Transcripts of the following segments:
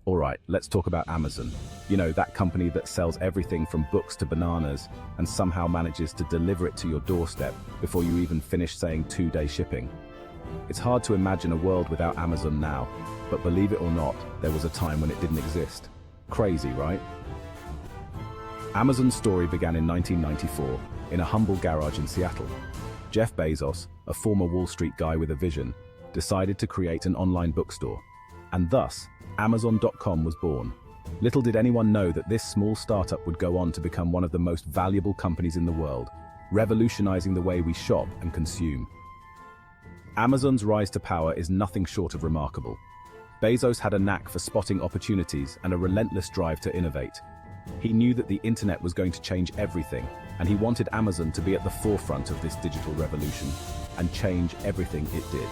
Alright, let's talk about Amazon. You know, that company that sells everything from books to bananas and somehow manages to deliver it to your doorstep before you even finish saying 2-day shipping. It's hard to imagine a world without Amazon now, but believe it or not, there was a time when it didn't exist. Crazy, right? Amazon's story began in 1994 in a humble garage in Seattle. Jeff Bezos, a former Wall Street guy with a vision, decided to create an online bookstore. And thus, Amazon.com was born. Little did anyone know that this small startup would go on to become one of the most valuable companies in the world, revolutionizing the way we shop and consume. Amazon's rise to power is nothing short of remarkable. Bezos had a knack for spotting opportunities and a relentless drive to innovate. He knew that the internet was going to change everything, and he wanted Amazon to be at the forefront of this digital revolution and change everything it did.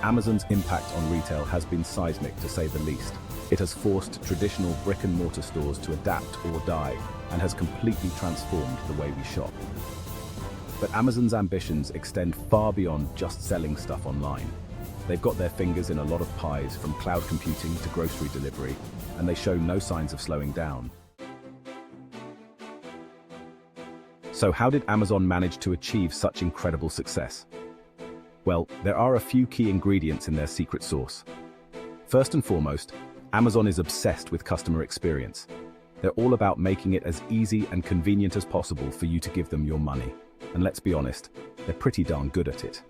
Amazon's impact on retail has been seismic, to say the least. It has forced traditional brick-and-mortar stores to adapt or die, and has completely transformed the way we shop. But Amazon's ambitions extend far beyond just selling stuff online. They've got their fingers in a lot of pies, from cloud computing to grocery delivery, and they show no signs of slowing down. So how did Amazon manage to achieve such incredible success? Well, there are a few key ingredients in their secret sauce. First and foremost, Amazon is obsessed with customer experience. They're all about making it as easy and convenient as possible for you to give them your money. And let's be honest, they're pretty darn good at it.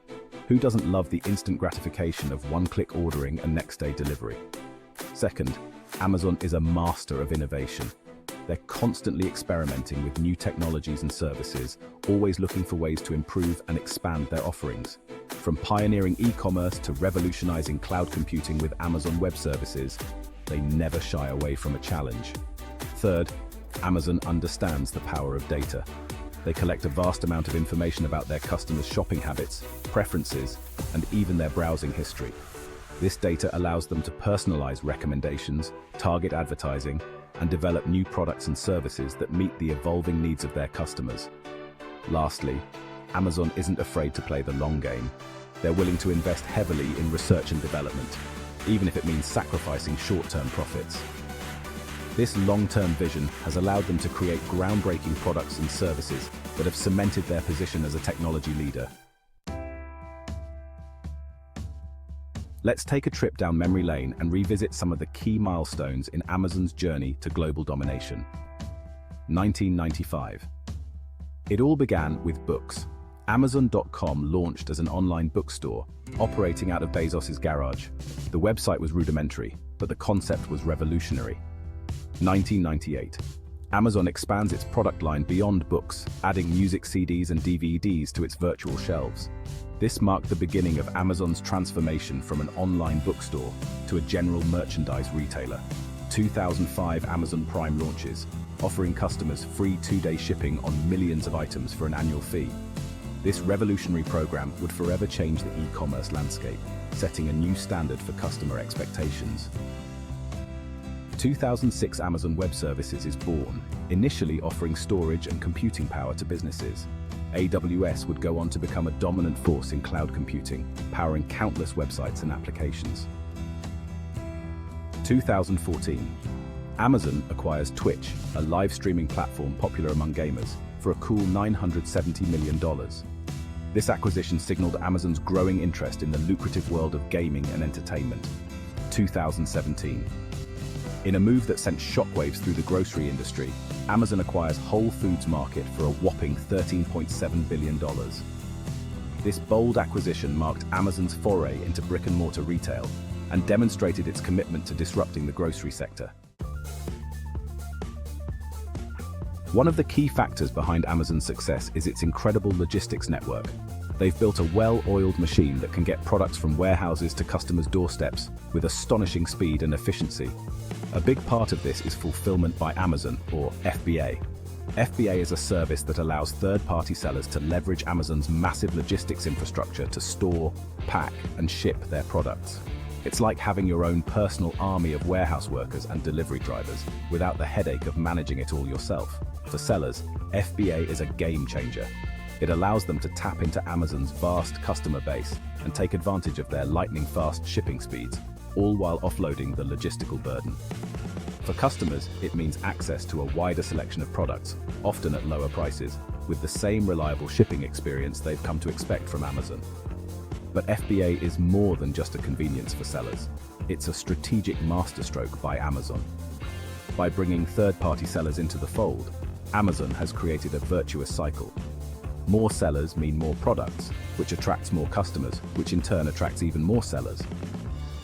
Who doesn't love the instant gratification of one-click ordering and next-day delivery? Second, Amazon is a master of innovation. They're constantly experimenting with new technologies and services, always looking for ways to improve and expand their offerings. From pioneering e-commerce to revolutionizing cloud computing with Amazon Web Services, they never shy away from a challenge. Third, Amazon understands the power of data. They collect a vast amount of information about their customers' shopping habits, preferences, and even their browsing history. This data allows them to personalize recommendations, target advertising, and develop new products and services that meet the evolving needs of their customers. Lastly, Amazon isn't afraid to play the long game. They're willing to invest heavily in research and development, even if it means sacrificing short-term profits. This long-term vision has allowed them to create groundbreaking products and services that have cemented their position as a technology leader. Let's take a trip down memory lane and revisit some of the key milestones in Amazon's journey to global domination. 1995. It all began with books. Amazon.com launched as an online bookstore, operating out of Bezos' garage. The website was rudimentary, but the concept was revolutionary. 1998. Amazon expands its product line beyond books, adding music CDs and DVDs to its virtual shelves. This marked the beginning of Amazon's transformation from an online bookstore to a general merchandise retailer. 2005 Amazon Prime launches, offering customers free 2-day shipping on millions of items for an annual fee. This revolutionary program would forever change the e-commerce landscape, setting a new standard for customer expectations. 2006 Amazon Web Services is born, initially offering storage and computing power to businesses. AWS would go on to become a dominant force in cloud computing, powering countless websites and applications. 2014. Amazon acquires Twitch, a live streaming platform popular among gamers, for a cool $970 million. This acquisition signaled Amazon's growing interest in the lucrative world of gaming and entertainment. 2017. In a move that sent shockwaves through the grocery industry, Amazon acquires Whole Foods Market for a whopping $13.7 billion. This bold acquisition marked Amazon's foray into brick-and-mortar retail and demonstrated its commitment to disrupting the grocery sector. One of the key factors behind Amazon's success is its incredible logistics network. They've built a well-oiled machine that can get products from warehouses to customers' doorsteps with astonishing speed and efficiency. A big part of this is fulfillment by Amazon, or FBA. FBA is a service that allows third-party sellers to leverage Amazon's massive logistics infrastructure to store, pack, and ship their products. It's like having your own personal army of warehouse workers and delivery drivers, without the headache of managing it all yourself. For sellers, FBA is a game changer. It allows them to tap into Amazon's vast customer base and take advantage of their lightning-fast shipping speeds, all while offloading the logistical burden. For customers, it means access to a wider selection of products, often at lower prices, with the same reliable shipping experience they've come to expect from Amazon. But FBA is more than just a convenience for sellers. It's a strategic masterstroke by Amazon. By bringing third-party sellers into the fold, Amazon has created a virtuous cycle. More sellers mean more products, which attracts more customers, which in turn attracts even more sellers.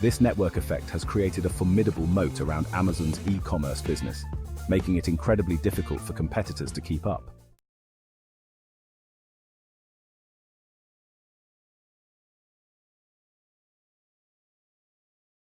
This network effect has created a formidable moat around Amazon's e-commerce business, making it incredibly difficult for competitors to keep up.